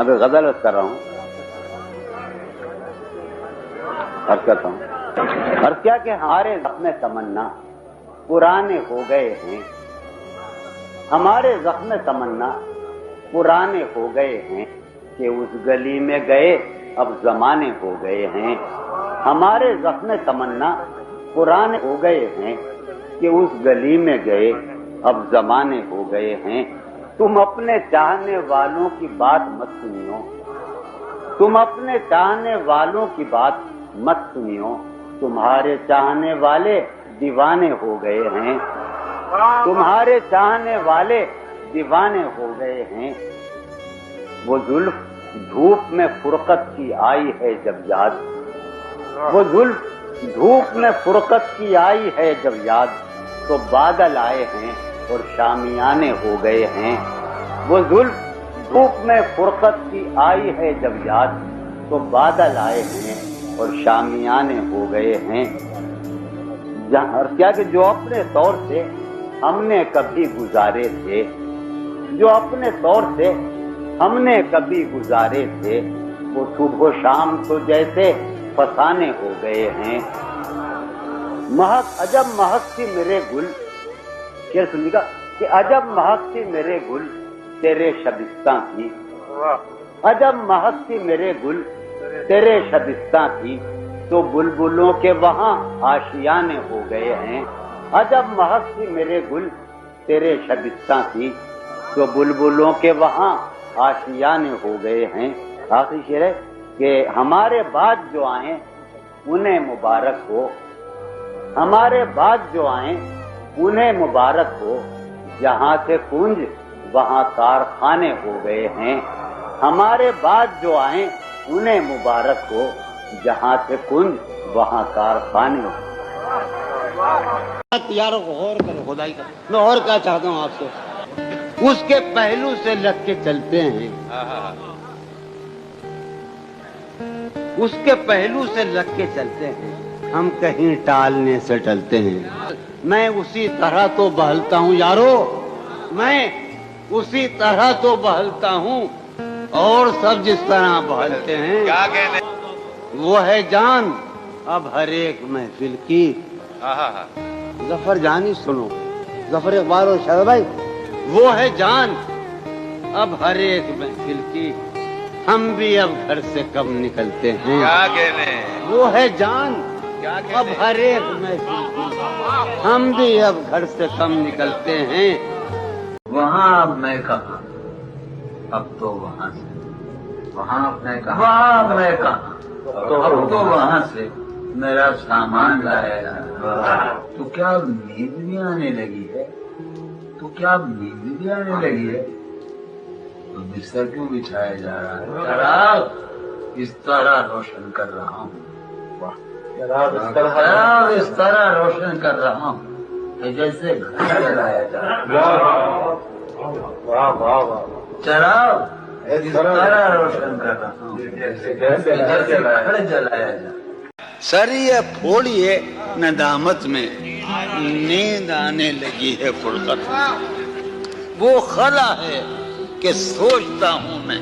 ابھی غزل کر رہا ہوں اور کہتا ہوں اور کیا کہ ہمارے زخم تمنا پرانے ہو گئے ہیں، ہمارے زخم تمنا پرانے ہو گئے ہیں کہ اس گلی میں گئے اب زمانے ہو گئے ہیں، ہمارے زخم تمنا پرانے ہو گئے ہیں کہ اس گلی میں گئے اب زمانے ہو گئے ہیں۔ تم اپنے چاہنے والوں کی بات مت سنیو، تم اپنے چاہنے والوں کی بات مت سنیو، تمہارے چاہنے والے دیوانے ہو گئے ہیں، تمہارے چاہنے والے دیوانے ہو گئے ہیں۔ وہ زلف دھوپ میں فرقت کی آئی ہے جب یاد، وہ زلف دھوپ میں فرقت کی آئی ہے جب یاد، تو بادل آئے ہیں اور شامیانے ہو گئے ہیں۔ وہ زلف دھوپ میں فرقت کی آئی ہے جب یاد، تو بادل آئے ہیں اور شامیانے ہو گئے ہیں۔ اور کیا کہ جو اپنے طور سے ہم نے کبھی گزارے تھے، جو اپنے طور سے ہم نے کبھی گزارے تھے، وہ صبح و شام تو جیسے فسانے ہو گئے ہیں۔ مہک عجب مہک سی میرے گل، شعر سنیے گا کہ عجب مہک سی میرے گل تیرے شبستاں کی، عجب مہک سی میرے گل تیرے شبستاں کی، تو بلبلوں کے وہاں آشیانے ہو گئے ہیں۔ عجب مہک سی میرے گل تیرے شبستاں کی، تو بلبلوں کے وہاں آشیانے ہو گئے ہیں۔ آخری شعر ہے کہ ہمارے بعد جو آئیں انہیں مبارک ہو، ہمارے بعد جو آئیں انہیں مبارک ہو، جہاں سے کنج وہاں کارخانے ہو گئے ہیں۔ ہمارے بعد جو آئیں انہیں مبارک ہو، جہاں سے کنج وہاں کارخانے ہو۔ یاروں کو غور کرو، خدائی کا میں اور کیا چاہتا ہوں آپ سے، اس کے پہلو سے لگ کے چلتے ہیں، اس کے پہلو سے لگ کے چلتے ہیں، ہم کہیں ٹالنے سے ٹلتے ہیں۔ میں اسی طرح تو بہلتا ہوں یارو، میں اسی طرح تو بہلتا ہوں، اور سب جس طرح بہلتے ہیں۔ وہ ہے جان اب ہر ایک محفل کی۔ ظفر جانی سنو، ظفر اقبال اور شاہد بھائی، وہ ہے جان اب ہر ایک محفل کی، ہم بھی اب گھر سے کم نکلتے ہیں۔ وہ ہے جان اب ہر ایک محفل کی، ہم بھی اب گھر سے کم نکلتے ہیں۔ وہاں اب میں کہاں، اب تو وہاں سے، وہاں اب میں کہاں، وہاں میں کہاں، اب تو وہاں سے میرا سامان لایا جا رہا۔ تو کیا اب نیند بھی آنے لگی ہے، تو کیا اب نیند بھی آنے لگی ہے، تو بستر کیوں بچھایا جا رہا ہے؟ چراغ اس طرح روشن کر رہا ہوں، چراغ اس طرح روشن کر رہا ہوں کہ جیسے گھر جلایا جا رہا ہے۔ چراغ اس طرح روشن کر رہا ہوں جیسے گھر جلایا جا۔ سریے پھوڑیے ندامت میں نیند آنے لگی ہے فرقت میں، وہ خلا ہے کہ سوچتا ہوں میں،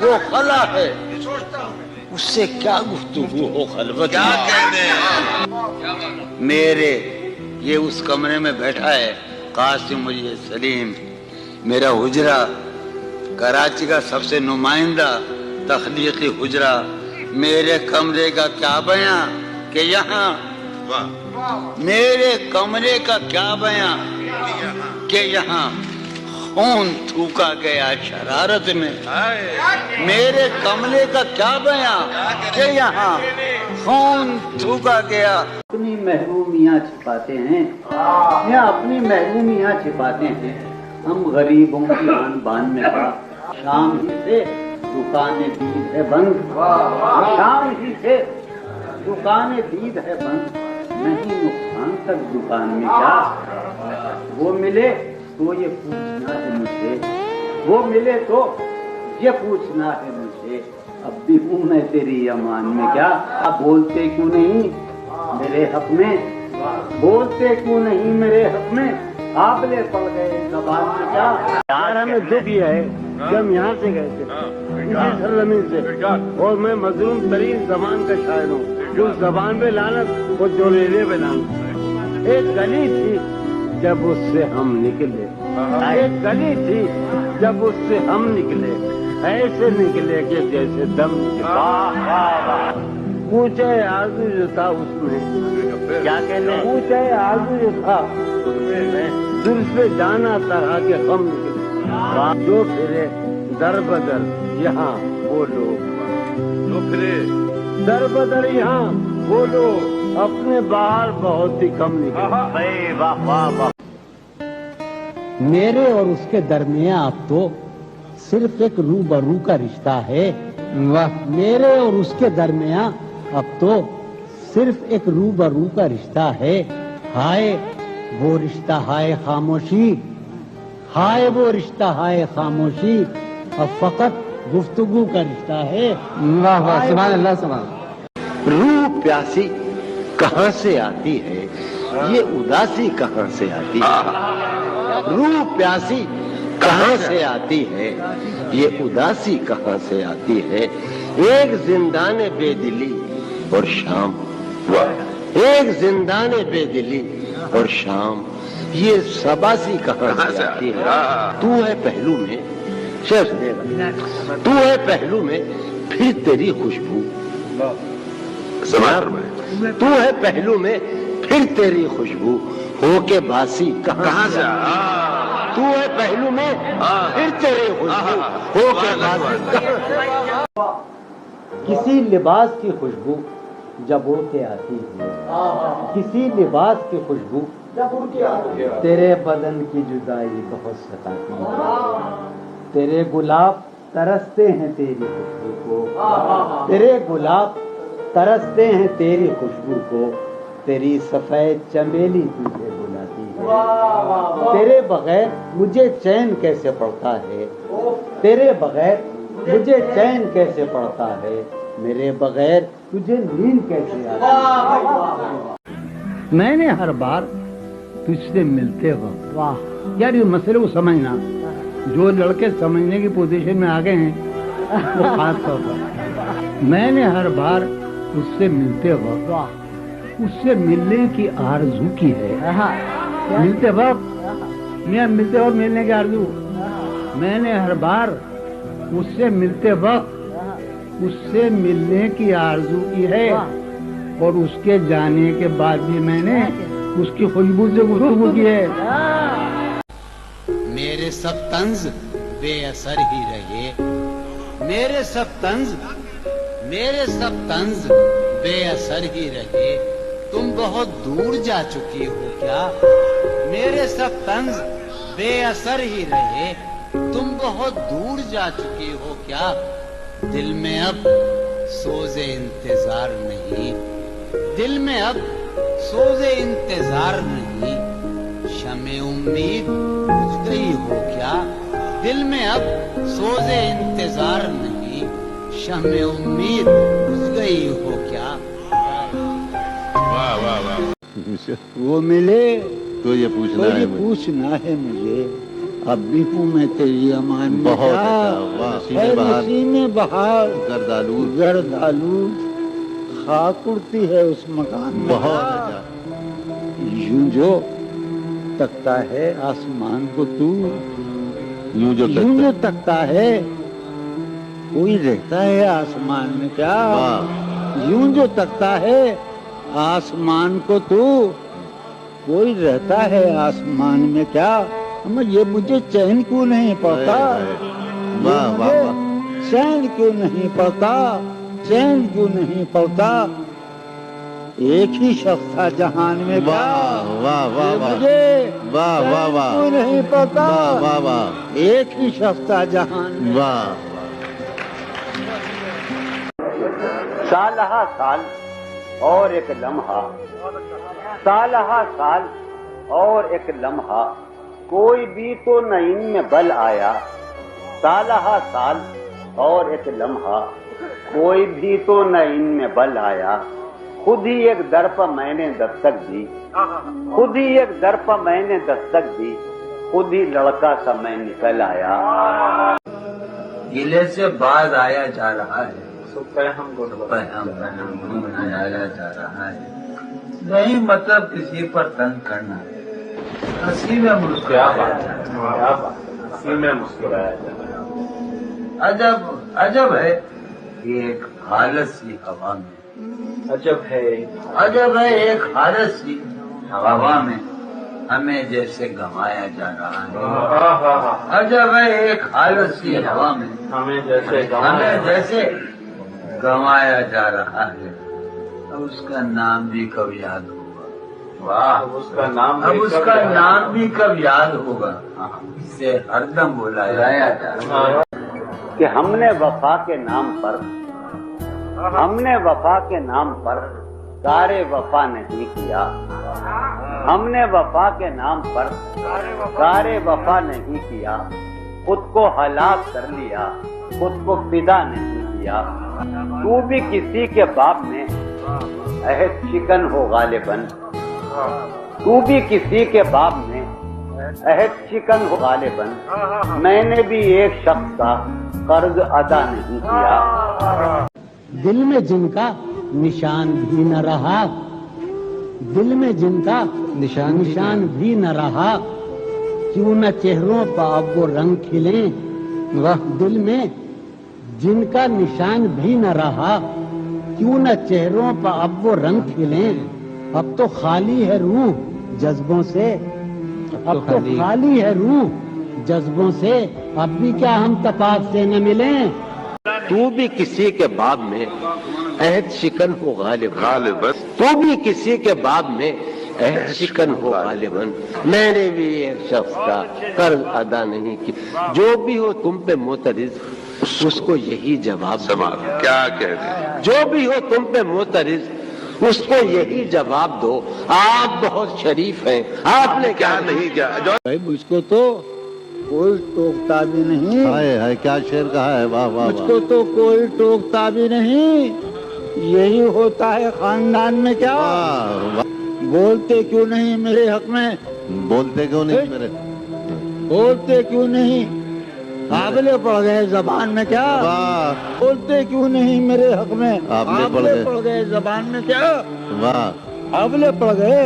وہ خلا ہے اس سے کیا گفتگو ہو خلوت میں۔ میرے یہ اس کمرے میں بیٹھا ہے قاسم یہ سلیم، میرا حجرہ کراچی کا سب سے نمائندہ تخلیقی حجرہ، میرے کمرے کا کیا بیاں کہ یہاں، میرے کمرے کا کیا بیاں کہ یہاں خون تھوکا گیا شرارت میں، میرے کمرے کا کیا بیاں کہ یہاں خون تھوکا گیا۔ اپنی محرومیاں چھپاتے ہیں یا اپنی محرومیاں چھپاتے ہیں، ہم غریبوں کی آن بان میں پا، شام ہی سے دکانیں دید ہے بند، شام ہی سے دکانیں دید ہے بند، نہیں نقصان تک دکان میں کیا، وہ ملے تو یہ پوچھنا ہے مجھ سے، وہ ملے تو یہ پوچھنا ہے مجھ سے، اب بھی ہوں میں تیری امان میں کیا۔ آپ بولتے کیوں نہیں میرے حق میں، بولتے کیوں نہیں میرے حق میں، قابلے پڑ گئے زبان میں کیا۔ یار ہمیں دکھ یہ ہے کہ ہم یہاں سے گئے تھے اسی سرزمین سے، اور میں مظلوم ترین زبان کا شاعر ہوں، جو زبان پہ لعنت وہ جولیلے پہ لعنت۔ ایک گلی تھی جب اس سے ہم نکلے، ایک گلی تھی جب اس سے ہم نکلے، ایسے نکلے کہ جیسے دم نکلے۔ اونچے آرزو جو تھا اس میں، کیا کہتے ہیں، اونچے آرزو جو تھا دل سے جانا طرح کے غم نکلے، جو پھرے در بدر یہاں وہ لوگ، جو پھرے در بدر یہاں وہ لوگ، اپنے باہر بہت ہی کم نکلے۔ واہ واہ واہ۔ میرے اور اس کے درمیان اب تو صرف ایک روبرو کا رشتہ ہے۔ میرے اور اس کے درمیان اب تو صرف ایک روبرو کا رشتہ ہے۔ ہائے وہ رشتہ ہائے خاموشی، ہائے وہ رشتہ ہائے خاموشی، اب فقط گفتگو کا رشتہ ہے۔ واہ واہ، سبحان اللہ سبحان اللہ۔ روح پیاسی کہاں سے آتی ہے، یہ اداسی کہاں سے آتی ہے، روح پیاسی کہاں سے آتی ہے، یہ اداسی کہاں سے آتی ہے، ایک زندان بے دلی اور شام، ایک زندان بے دلی اور شام، یہ سباسی کہاں سے آتی ہے۔ تو ہے پہلو میں، تو ہے پہلو میں پھر تیری خوشبو، تو ہے پہلو میں پھر تیری خوشبو، ہو کے باسی کہاں سے، تو ہے پہلو میں پھر تیری خوشبو، ہو کے باسی کہاں سے۔ کسی لباس کی خوشبو جب اڑ کے آتی ہے، کسی لباس کی خوشبو جب اڑ کے آتی ہے، تیرے بدن کی جدائی بہت ستاتی ہے، تیرے گلاب ترستے ہیں تیری خوشبو کو، تیرے گلاب ترستے ہیں تیری خوشبو کو، تیری سفید چمیلی تجھے بلاتی ہے، تیرے بغیر مجھے چین کیسے پڑتا ہے، تیرے بغیر مجھے چین کیسے پڑتا ہے، میرے بغیر تجھے نیند کیسے آتی ہے۔ میں نے ہر بار تجھ سے ملتے وقت، واہ یار یہ مسئلے کو سمجھنا، جو لڑکے سمجھنے کی پوزیشن میں آ گئے ہیں وہ خاص طور پر، میں نے ہر بار اس سے ملتے وقت اس سے ملنے کی آرزو کی ہے، ملتے وقت ملتے وقت ملنے کی آرزو، میں نے ہر بار اس سے ملتے وقت اس سے ملنے کی آرزو کی ہے، اور اس کے جانے کے بعد بھی میں نے اس کی خوشبو سے گفتگو کی ہے۔ میرے سب طنز بے اثر ہی رہے، میرے سب طنز بے اثر ہی رہے، تم بہت دور جا چکی ہو کیا، میرے سب طنز بے اثر ہی رہے، تم بہت دور جا چکی ہو کیا، دل میں اب سوز انتظار نہیں، دل میں اب سوز انتظار نہیں، شمع امید بجھ گئی ہو کیا، دل میں اب سوز انتظار نہیں، شمع امید بجھ گئی ہو کیا۔ وہ ملے تو یہ پوچھنا ہے مجھے، اب بھی ہوں میں تیری امان میں، بہت اچھا، نسیم بہار گردالود خاک اڑتی ہے اس مکان میں، بہت اچھا، یوں جو تکتا ہے آسمان کو تو، یوں جو تکتا ہے کوئی رہتا ہے آسمان میں کیا، یوں جو تکتا ہے آسمان کو تو کوئی رہتا ہے آسمان میں کیا، یہ مجھے چین کیوں نہیں پڑتا، چین کیوں نہیں پڑتا، چین کیوں نہیں پڑتا، ایک ہی شخص تھا جہان میں مجھے کیوں نہیں پڑتا، ایک ہی شخص تھا جہان میں۔ سال ہا سال اور ایک لمحہ، سال ہا سال اور ایک لمحہ، کوئی بھی تو نہ ان میں بل آیا، سال ہا سال اور ایک لمحہ، کوئی بھی تو نہ ان میں بل آیا، خود ہی ایک در پر میں نے دستک دی، خود ہی ایک در پر میں نے دستک دی، خود ہی لڑکا سا میں نکل آیا۔ گلے سے باز آیا جا رہا ہے، پیغام ڈھونڈا جایا جا رہا ہے، نہیں مطلب کسی پر تنگ کرنا، ہنسی میں مسکرایا جا رہا ہے، عجب ہے کہ ایک حالت سی ہوا میں، عجب ہے ایک حالت سی ہوا میں ہمیں جیسے گنوایا جا رہا ہے، عجب ہے ایک حالت سی ہوا میں ہمیں جیسے گنوایا جا رہا ہے، اب اس کا نام بھی کب یاد ہوگا، اب اس کا نام بھی کب یاد ہوگا، اسے ہر دم بلایا جا رہا ہے کہ ہم نے وفا کے نام پر کارے وفا نہیں کیا، ہم نے وفا کے نام پر کارے وفا نہیں کیا، خود کو ہلاک کر لیا، خود کو فدا نہیں کیا، تو بھی کسی کے باب میں عہد شکن ہو غالباً، تو بھی کسی کے باب میں عہد شکن ہو غالباً، میں نے بھی ایک شخص کا قرض ادا نہیں کیا، دل میں جن کا نشان بھی نہ رہا، دل میں جن کا نشان بھی نہ رہا، کیوں نہ چہروں پر اب وہ رنگ کھلیں، دل میں جن کا نشان بھی نہ رہا، کیوں نہ چہروں پر اب وہ رنگ کھلیں، اب تو خالی ہے روح جذبوں سے، اب تو خالی ہے روح جذبوں سے، اب بھی کیا ہم تپاس سے نہ ملیں، تو بھی کسی کے باب میں عہد شکن ہو غالباً، تو بھی کسی کے باب میں عہد شکن ہو غالباً، میں نے بھی ایک شخص کا قرض ادا نہیں کیا، جو بھی ہو تم پہ معترض اس کو یہی جواب دو، کیا کہہ رہے جو بھی ہو تم پہ معترض اس کو یہی جواب دو، آپ بہت شریف ہیں، آپ نے کیا نہیں کیا، مجھ کو تو کوئی ٹوکتا بھی نہیں، ہائے کیا شعر کہا ہے، واہ واہ مجھ کو تو کوئی ٹوکتا بھی نہیں، یہی ہوتا ہے خاندان میں کیا، بولتے کیوں نہیں میرے حق میں، بولتے کیوں نہیں میرے، بولتے کیوں نہیں، قابلے پڑ گئے زبان میں کیا، واہ بولتے کیوں نہیں میرے حق میں، قابلے پڑ گئے زبان میں کیا، واہ قابلے پڑ گئے،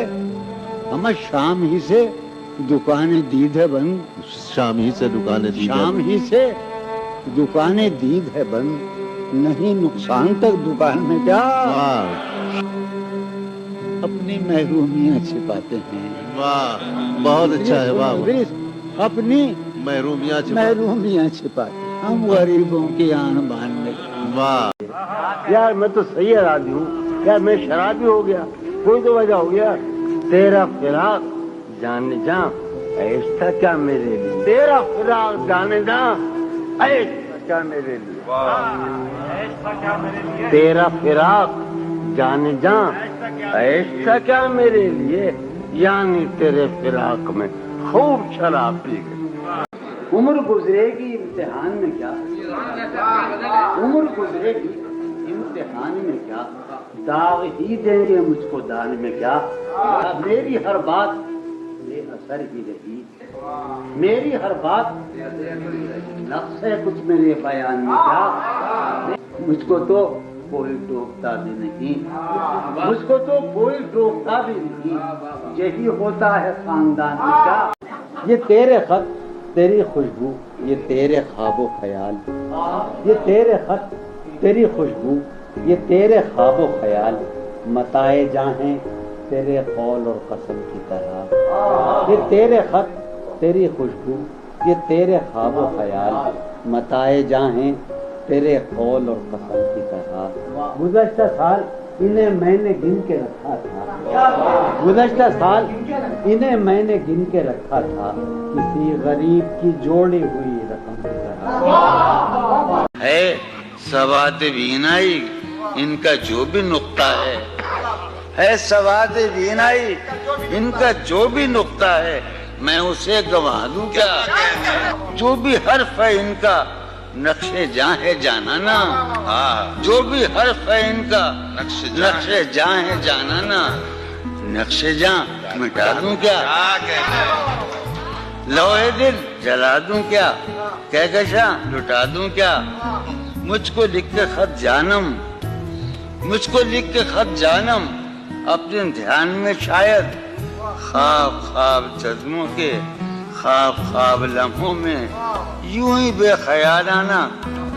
ہمیں شام ہی سے دکانیں دید ہے بند، شام ہی سے دکانیں دی شام ہی سے دکانیں دید ہے بند، نہیں نقصان تک دکان میں کیا، واہ اپنی محرومیاں چھپاتے ہیں، واہ بہت اچھا ہے، واہ اپنی محرومیاں محرومیاں چھپاتے ہیں، ہم غریبوں کی آن بان میں، واہ یار میں تو صحیح ارادی ہوں، یار میں شرابی ہو گیا، کوئی تو وجہ ہو گیا، تیرا فراق جان جاں عیش تھا کیا میرے لیے، تیرا فراق جان جاں عیش تھا کیا میرے لیے، تیرا فراق جان جاں عیش تھا کیا میرے لیے، یعنی تیرے فراق میں خوب شراب پی گئی، عمر گزرے گی امتحان میں کیا، عمر گزرے گی امتحان میں کیا، داغ ہی دیں گے مجھ کو دان میں کیا، میری ہر بات بے اثر ہی رہی، میری ہر بات نقص ہے کچھ میرے بیان میں کیا، مجھ کو تو کوئی ٹوکتا بھی نہیں، مجھ کو تو کوئی ٹوکتا بھی نہیں، یہی ہوتا ہے خاندان میں کیا، یہ تیرے خط تیری خوشبو، یہ تیرے خواب و خیال، یہ تیرے خط تیری خوشبو، یہ تیرے خواب و خیال، متائے جاہیں تیرے قول اور قسم کی طرح، یہ تیرے خط تیری خوشبو، یہ تیرے خواب و خیال، متائے جاہیں تیرے قول اور قسم کی طرح، گزشتہ سال انہیں میں نے گن کے رکھا تھا، گزشتہ سال انہیں میں نے گن کے رکھا تھا، کسی غریب کی جوڑی ہوئی رقم کی طرح، ہے سواد بینائی ان کا جو بھی نقطہ ہے سواد بینائی ان کا جو بھی نقطہ ہے، میں اسے گنوا دوں کیا، جو بھی حرف ہے ان کا نقش جاں ہے جانانا، جو بھی حرف ہے ان کا نقش جاں ہے جانانا، نقش جاں مٹا دوں کیا، لوہے دل جلا دوں کیا کہکشاں لٹا دوں کیا مجھ کو لکھ کے خط جانم مجھ کو لکھ کے خط جانم اپنے دھیان میں شاید خواب خواب جذبوں کے خواب خواب لمحوں میں یوں ہی بے خیالانہ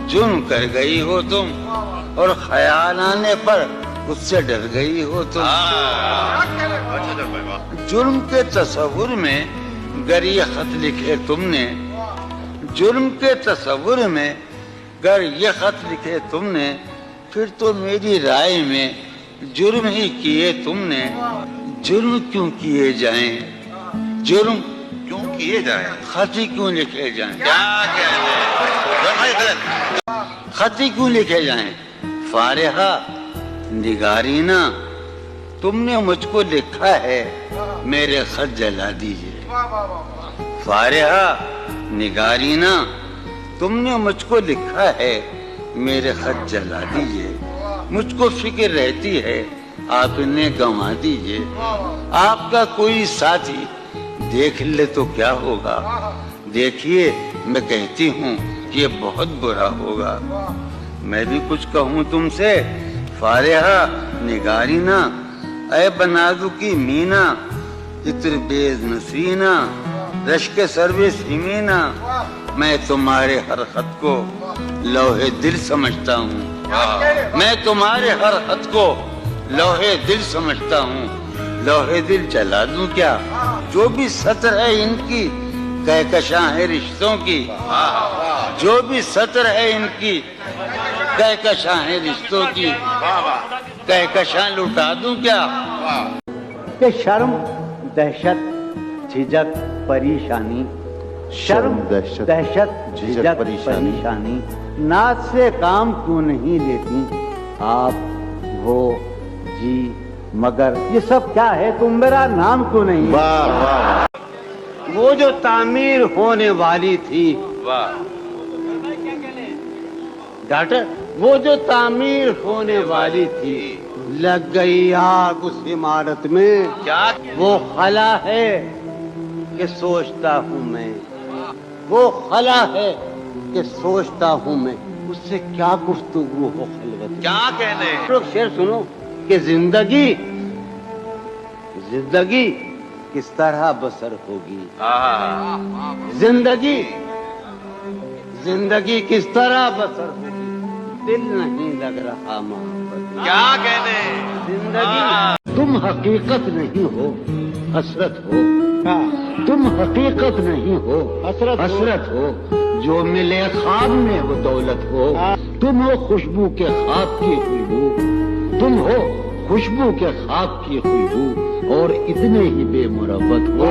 جرم کر گئی ہو تم اور خیال آنے پر اس سے ڈر گئی ہو تم جرم کے تصور میں گر یہ خط لکھے تم نے جرم کے تصور میں گر یہ خط لکھے تم نے پھر تو میری رائے میں جرم ہی کیے تم نے جرم کیوں کیے جائیں جرم کیوں کیے جائیں خط ہی کیوں لکھے جائیں خط ہی کیوں لکھے جائیں فارحہ نگارینہ تم نے مجھ کو لکھا ہے میرے خط جلا دیجئے فارحہ نگارینہ تم نے مجھ کو لکھا ہے میرے خط جلا دیجئے مجھ کو فکر رہتی ہے آپ نے گنوا دیجئے آپ کا کوئی ساتھی دیکھ لے تو کیا ہوگا دیکھیے میں کہتی ہوں یہ بہت برا ہوگا میں بھی کچھ کہوں تم سے فارحہ نگارینہ اے بنازو کی مینا عطر بیز نسرینہ رشک سرو سیمینہ میں تمہارے ہر خط کو لوہے دل سمجھتا ہوں میں تمہارے ہر خط کو لوہے دل سمجھتا ہوں لوہے دل جلا دوں کیا جو بھی سطر ہے ان کی کہکشاں ہے رشتوں کی جو بھی سطر ہے ان کی کہکشاں ہے رشتوں کی کہکشاں لٹا دوں کیا کہ شرم دہشت جھجک پریشانی شرم دہشت جھجک پریشانی ناز سے کام کیوں نہیں لیتی آپ وہ جی مگر یہ سب کیا ہے تم میرا نام کیوں نہیں وہ جو تعمیر ہونے والی تھی ڈاکٹر وہ جو تعمیر ہونے والی تھی لگ گئی آگ اس عمارت میں وہ خلا ہے کہ سوچتا ہوں میں وہ خلا ہے کہ سوچتا ہوں میں اس سے کیا گفتگو ہو خلوت کیا کہنے شعر سنو کہ زندگی کس طرح بسر ہوگی زندگی کس طرح بسر ہوگی دل نہیں لگ رہا محبت کیا کہنے زندگی تم حقیقت نہیں ہو حسرت ہو تم حقیقت نہیں ہو حسرت ہو جو ملے خواب میں وہ دولت ہو تم ہو خوشبو کے خواب کی خوشبو تم ہو خوشبو کے خواب کی خوشبو اور اتنے ہی بے مربت ہو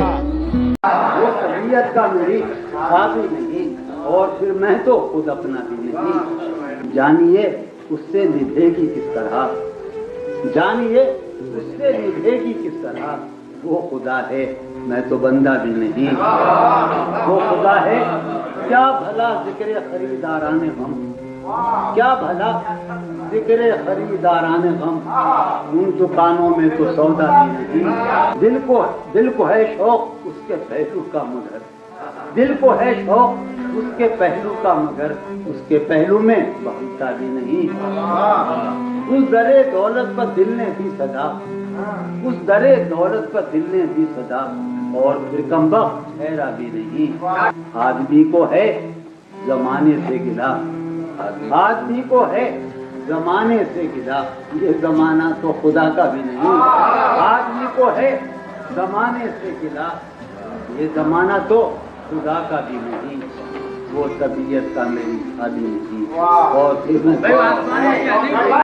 وہ طبیعت کا میری خواب ہی نہیں اور پھر میں تو خود اپنا بھی نہیں جانیے اس سے نبھے گی کس طرح جانیے اس سے نبھے گی کس طرح وہ خدا ہے میں تو بندہ بھی نہیں وہ خدا ہے کیا بھلا ذکر خریداران غم کیا بھلا ذکر خریداران غم ان دکانوں میں تو سودا بھی نہیں دل کو ہے شوق اس کے پہلو کا مگر دل کو ہے شوق اس کے پہلو کا مگر اس کے پہلو میں بہتا بھی نہیں اس درے دولت پر دل نے دی صدا اس درے دولت پر دل نے دی صدا اور پھر کمبخت ٹھہرا بھی نہیں آدمی کو ہے زمانے سے گلا آدمی کو ہے زمانے سے گلا یہ زمانہ تو خدا کا بھی نہیں آدمی کو ہے زمانے سے گلا یہ زمانہ تو خدا کا بھی نہیں وہ طبیعت کا میری خالی نہیں اور پھر میں